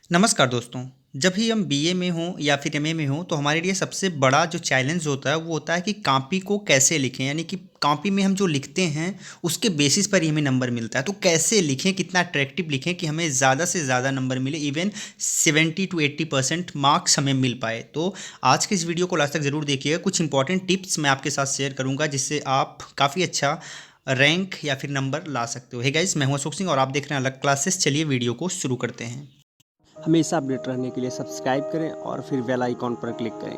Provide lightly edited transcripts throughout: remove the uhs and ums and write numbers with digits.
नमस्कार दोस्तों। जब भी हम बीए में हों या फिर एमए में हों तो हमारे लिए सबसे बड़ा जो चैलेंज होता है वो होता है कि कॉपी को कैसे लिखें, यानी कि कॉपी में हम जो लिखते हैं उसके बेसिस पर ही हमें नंबर मिलता है। तो कैसे लिखें, कितना अट्रैक्टिव लिखें कि हमें ज़्यादा से ज़्यादा नंबर मिले, इवन 70 to 80% मार्क्स हमें मिल पाए। तो आज के इस वीडियो को लास्ट तक ज़रूर देखिएगा। कुछ इंपॉर्टेंट टिप्स मैं आपके साथ शेयर करूँगा जिससे आप काफ़ी अच्छा रैंक या फिर नंबर ला सकते हो। हे गाइस, मैं हूं अशोक सिंह और आप देख रहे हैं अलग क्लासेस। चलिए वीडियो को शुरू करते हैं। हमेशा अपडेट रहने के लिए सब्सक्राइब करें और फिर बेल आइकॉन पर क्लिक करें।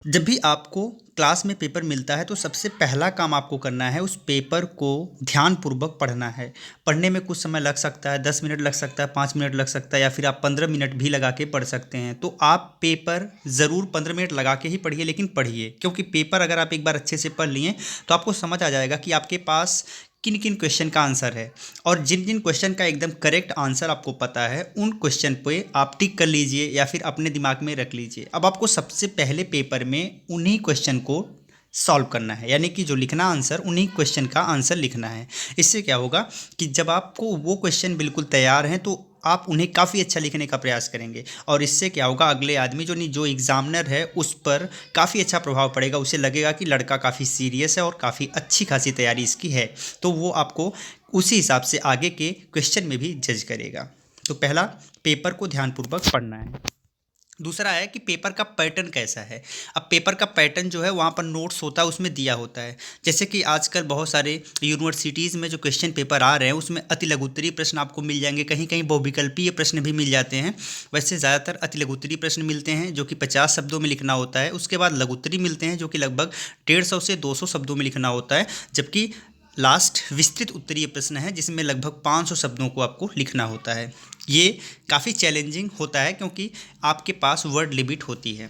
जब भी आपको क्लास में पेपर मिलता है तो सबसे पहला काम आपको करना है उस पेपर को ध्यानपूर्वक पढ़ना है। पढ़ने में कुछ समय लग सकता है, 10 मिनट लग सकता है, 5 मिनट लग सकता है, या फिर आप 15 मिनट भी लगा के पढ़ सकते हैं। तो आप पेपर ज़रूर 15 मिनट लगा के ही पढ़िए, लेकिन पढ़िए, क्योंकि पेपर अगर आप एक बार अच्छे से पढ़ लिए तो आपको समझ आ जाएगा कि आपके पास किन किन क्वेश्चन का आंसर है। और जिन जिन क्वेश्चन का एकदम करेक्ट आंसर आपको पता है उन क्वेश्चन पे आप टिक कर लीजिए या फिर अपने दिमाग में रख लीजिए। अब आपको सबसे पहले पेपर में उन्हीं क्वेश्चन को सॉल्व करना है, यानी कि जो लिखना आंसर, उन्हीं क्वेश्चन का आंसर लिखना है। इससे क्या होगा कि जब आपको वो क्वेश्चन बिल्कुल तैयार हैं तो आप उन्हें काफ़ी अच्छा लिखने का प्रयास करेंगे। और इससे क्या होगा, अगले आदमी जो एग्ज़ामिनर है उस पर काफ़ी अच्छा प्रभाव पड़ेगा। उसे लगेगा कि लड़का काफ़ी सीरियस है और काफ़ी अच्छी खासी तैयारी इसकी है। तो वो आपको उसी हिसाब से आगे के क्वेश्चन में भी जज करेगा। तो पहला, पेपर को ध्यानपूर्वक पढ़ना है। दूसरा है कि पेपर का पैटर्न कैसा है। अब पेपर का पैटर्न जो है वहाँ पर नोट्स होता है, उसमें दिया होता है। जैसे कि आजकल बहुत सारे यूनिवर्सिटीज़ में जो क्वेश्चन पेपर आ रहे हैं उसमें अति लघुत्तरीय प्रश्न आपको मिल जाएंगे, कहीं कहीं बहुविकल्पीय प्रश्न भी मिल जाते हैं। वैसे ज़्यादातर अति लघुत्तरीय प्रश्न मिलते हैं जो कि 50 शब्दों में लिखना होता है। उसके बाद लघुत्तरीय मिलते हैं जो कि लगभग 150 से 200 शब्दों में लिखना होता है। जबकि लास्ट विस्तृत उत्तरीय प्रश्न है जिसमें लगभग 500 शब्दों को आपको लिखना होता है। ये काफ़ी चैलेंजिंग होता है क्योंकि आपके पास वर्ड लिमिट होती है।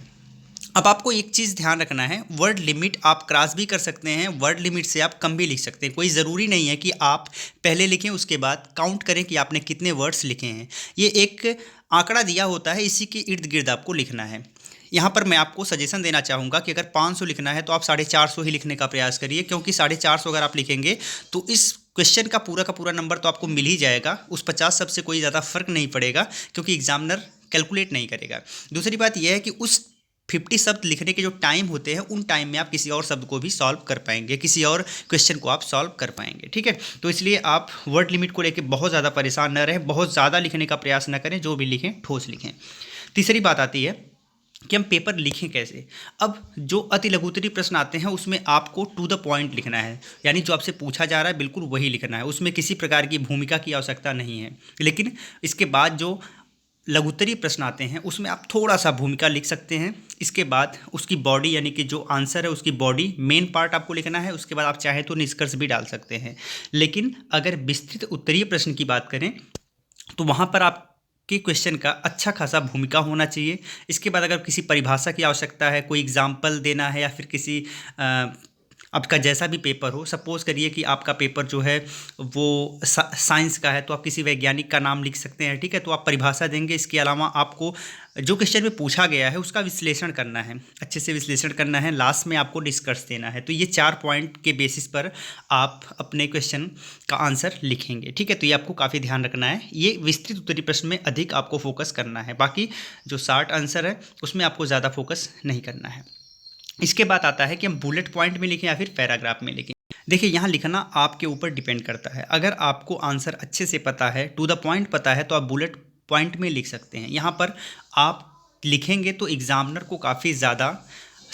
अब आपको एक चीज़ ध्यान रखना है, वर्ड लिमिट आप क्रॉस भी कर सकते हैं, वर्ड लिमिट से आप कम भी लिख सकते हैं। कोई ज़रूरी नहीं है कि आप पहले लिखें उसके बाद काउंट करें कि आपने कितने वर्ड्स लिखे हैं। ये एक आंकड़ा दिया होता है, इसी के इर्द गिर्द आपको लिखना है। यहाँ पर मैं आपको सजेशन देना चाहूँगा कि अगर 500 लिखना है तो आप 450 ही लिखने का प्रयास करिए, क्योंकि 450 अगर आप लिखेंगे तो इस क्वेश्चन का पूरा नंबर तो आपको मिल ही जाएगा। उस 50 शब्द से कोई ज़्यादा फर्क नहीं पड़ेगा, क्योंकि एग्जामिनर कैलकुलेट नहीं करेगा। दूसरी बात यह है कि उस 50 शब्द लिखने के जो टाइम होते हैं उन टाइम में आप किसी और शब्द को भी सॉल्व कर पाएंगे, किसी और क्वेश्चन को आप सॉल्व कर पाएंगे। ठीक है, तो इसलिए आप वर्ड लिमिट को लेकर बहुत ज़्यादा परेशान न रहें, बहुत ज़्यादा लिखने का प्रयास न करें, जो भी लिखें ठोस लिखें। तीसरी बात आती है कि हम पेपर लिखें कैसे। अब जो अति लघुत्तरीय प्रश्न आते हैं उसमें आपको टू द पॉइंट लिखना है, यानी जो आपसे पूछा जा रहा है बिल्कुल वही लिखना है, उसमें किसी प्रकार की भूमिका की आवश्यकता नहीं है। लेकिन इसके बाद जो लघुत्तरीय प्रश्न आते हैं उसमें आप थोड़ा सा भूमिका लिख सकते हैं। इसके बाद उसकी बॉडी, यानी कि जो आंसर है उसकी बॉडी, मेन पार्ट आपको लिखना है। उसके बाद आप चाहें तो निष्कर्ष भी डाल सकते हैं। लेकिन अगर विस्तृत उत्तरीय प्रश्न की बात करें तो वहाँ पर आप कि क्वेश्चन का अच्छा खासा भूमिका होना चाहिए। इसके बाद अगर किसी परिभाषा की आवश्यकता है, कोई एग्जाम्पल देना है, या फिर किसी आपका जैसा भी पेपर हो, सपोज़ करिए कि आपका पेपर जो है वो साइंस का है तो आप किसी वैज्ञानिक का नाम लिख सकते हैं। ठीक है, तो आप परिभाषा देंगे। इसके अलावा आपको जो क्वेश्चन में पूछा गया है उसका विश्लेषण करना है, अच्छे से विश्लेषण करना है। लास्ट में आपको निष्कर्ष देना है। तो ये 4 पॉइंट के बेसिस पर आप अपने क्वेश्चन का आंसर लिखेंगे। ठीक है, तो ये आपको काफ़ी ध्यान रखना है। ये विस्तृत उत्तरीय प्रश्न में अधिक आपको फोकस करना है, बाकी जो शार्ट आंसर है उसमें आपको ज़्यादा फोकस नहीं करना है। इसके बाद आता है कि हम बुलेट पॉइंट में लिखें या फिर पैराग्राफ में लिखें। देखिए, यहाँ लिखना आपके ऊपर डिपेंड करता है। अगर आपको आंसर अच्छे से पता है, टू द पॉइंट पता है, तो आप बुलेट पॉइंट में लिख सकते हैं। यहाँ पर आप लिखेंगे तो एग्जामिनर को काफ़ी ज़्यादा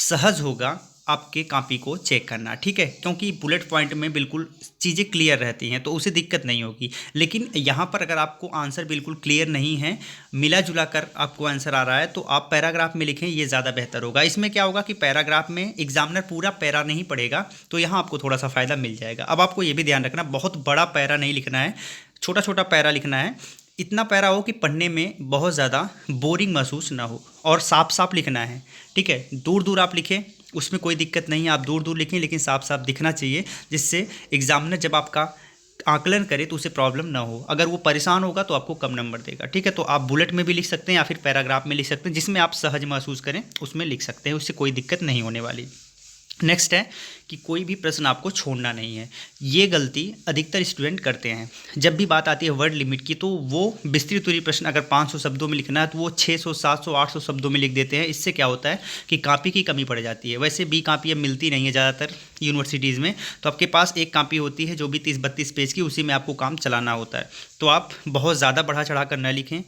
सहज होगा आपके कॉपी को चेक करना। ठीक है, क्योंकि बुलेट पॉइंट में बिल्कुल चीज़ें क्लियर रहती हैं तो उसे दिक्कत नहीं होगी। लेकिन यहाँ पर अगर आपको आंसर बिल्कुल क्लियर नहीं है, मिला जुला कर आपको आंसर आ रहा है, तो आप पैराग्राफ में लिखें, ये ज़्यादा बेहतर होगा। इसमें क्या होगा कि पैराग्राफ में एग्जामिनर पूरा पैरा नहीं पढ़ेगा, तो यहाँ आपको थोड़ा सा फ़ायदा मिल जाएगा। अब आपको ये भी ध्यान रखना, बहुत बड़ा पैरा नहीं लिखना है, छोटा छोटा पैरा लिखना है। इतना पैरा हो कि पढ़ने में बहुत ज़्यादा बोरिंग महसूस ना हो, और साफ साफ लिखना है। ठीक है, दूर दूर आप लिखें, उसमें कोई दिक्कत नहीं है, आप दूर दूर लिखें, लेकिन साफ साफ दिखना चाहिए, जिससे एग्जामिनर जब आपका आकलन करे तो उसे प्रॉब्लम ना हो। अगर वो परेशान होगा तो आपको कम नंबर देगा। ठीक है, तो आप बुलेट में भी लिख सकते हैं या फिर पैराग्राफ में लिख सकते हैं, जिसमें आप सहज महसूस करें उसमें लिख सकते हैं, उससे कोई दिक्कत नहीं होने वाली। नेक्स्ट है कि कोई भी प्रश्न आपको छोड़ना नहीं है। ये गलती अधिकतर स्टूडेंट करते हैं। जब भी बात आती है वर्ड लिमिट की तो वो विस्तृत प्रश्न अगर 500 शब्दों में लिखना है तो वो 600 700 800 शब्दों में लिख देते हैं। इससे क्या होता है कि कॉपी की कमी पड़ जाती है। वैसे बी कॉपी अब मिलती नहीं है ज़्यादातर यूनिवर्सिटीज़ में, तो आपके पास एक कॉपी होती है जो भी 30-32 पेज की, उसी में आपको काम चलाना होता है। तो आप बहुत ज़्यादा बढ़ा चढ़ा कर न लिखें।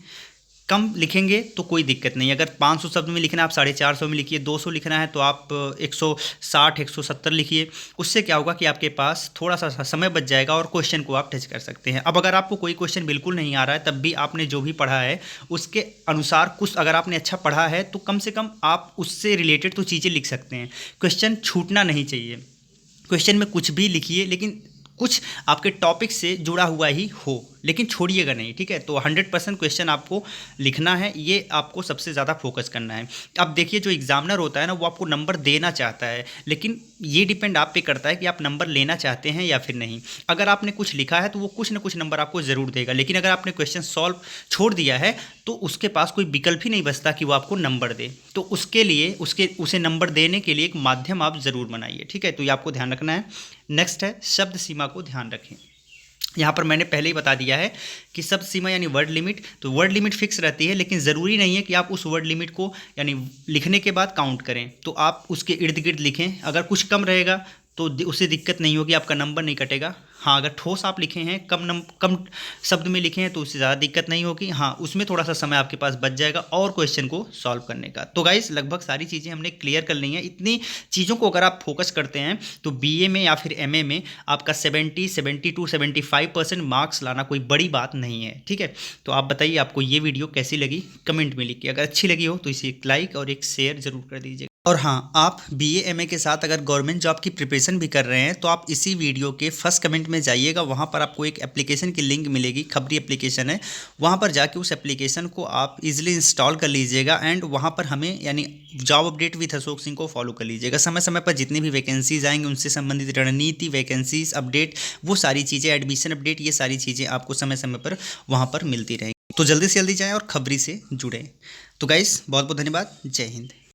कम लिखेंगे तो कोई दिक्कत नहीं। अगर 500 शब्द में लिखना है आप 450 में लिखिए, 200 लिखना है तो आप 160 170 लिखिए। उससे क्या होगा कि आपके पास थोड़ा सा समय बच जाएगा और क्वेश्चन को आप टच कर सकते हैं। अब अगर आपको कोई क्वेश्चन बिल्कुल नहीं आ रहा है तब भी आपने जो भी पढ़ा है उसके अनुसार कुछ अगर आपने अच्छा पढ़ा है तो कम से कम आप उससे रिलेटेड तो चीज़ें लिख सकते हैं। क्वेश्चन छूटना नहीं चाहिए। क्वेश्चन में कुछ भी लिखिए लेकिन कुछ आपके टॉपिक से जुड़ा हुआ ही हो, लेकिन छोड़िएगा नहीं, ठीक है। तो 100% क्वेश्चन आपको लिखना है, ये आपको सबसे ज़्यादा फोकस करना है। अब देखिए जो एग्जामिनर होता है ना वो आपको नंबर देना चाहता है, लेकिन ये डिपेंड आप पे करता है कि आप नंबर लेना चाहते हैं या फिर नहीं। अगर आपने कुछ लिखा है तो वो कुछ ना कुछ नंबर आपको ज़रूर देगा, लेकिन अगर आपने क्वेश्चन सॉल्व छोड़ दिया है तो उसके पास कोई विकल्प ही नहीं बचता कि वो आपको नंबर दे। तो उसके लिए उसे नंबर देने के लिए एक माध्यम आप ज़रूर बनाइए, ठीक है। तो ये आपको ध्यान रखना है। नेक्स्ट है शब्द सीमा को ध्यान रखें। यहाँ पर मैंने पहले ही बता दिया है कि शब्द सीमा यानी वर्ड लिमिट, तो वर्ड लिमिट फिक्स रहती है, लेकिन ज़रूरी नहीं है कि आप उस वर्ड लिमिट को यानी लिखने के बाद काउंट करें। तो आप उसके इर्द गिर्द लिखें। अगर कुछ कम रहेगा तो उससे दिक्कत नहीं होगी, आपका नंबर नहीं कटेगा। हाँ, अगर ठोस आप लिखे हैं, कम शब्द में लिखे हैं तो उससे ज़्यादा दिक्कत नहीं होगी। हाँ, उसमें थोड़ा सा समय आपके पास बच जाएगा और क्वेश्चन को सॉल्व करने का। तो गाइस लगभग सारी चीज़ें हमने क्लियर कर ली हैं। इतनी चीज़ों को अगर आप फोकस करते हैं तो बीए में या फिर एमए में आपका 70-72-75% मार्क्स लाना कोई बड़ी बात नहीं है, ठीक है। तो आप बताइए आपको ये वीडियो कैसी लगी, कमेंट में लिखिए। अगर अच्छी लगी हो तो इसे एक लाइक और एक शेयर ज़रूर कर दीजिए। और हाँ, आप बीए एमए के साथ अगर गवर्नमेंट जॉब की प्रिपरेशन भी कर रहे हैं तो आप इसी वीडियो के फर्स्ट कमेंट में जाइएगा, वहाँ पर आपको एक एप्लीकेशन की लिंक मिलेगी, खबरी एप्लीकेशन है। वहाँ पर जाके उस एप्लीकेशन को आप इजीली इंस्टॉल कर लीजिएगा एंड वहाँ पर हमें यानी job update with Ashok Singh को फॉलो कर लीजिएगा। समय समय पर जितनी भी वैकेंसीज आएंगी उनसे संबंधित रणनीति, वैकेंसीज अपडेट, वो सारी चीज़ें, एडमिशन अपडेट, ये सारी चीज़ें आपको समय समय पर वहाँ पर मिलती रहेंगी। तो जल्दी से जल्दी जाएँ और खबरी से जुड़ें। तो गाइस बहुत बहुत धन्यवाद। जय हिंद।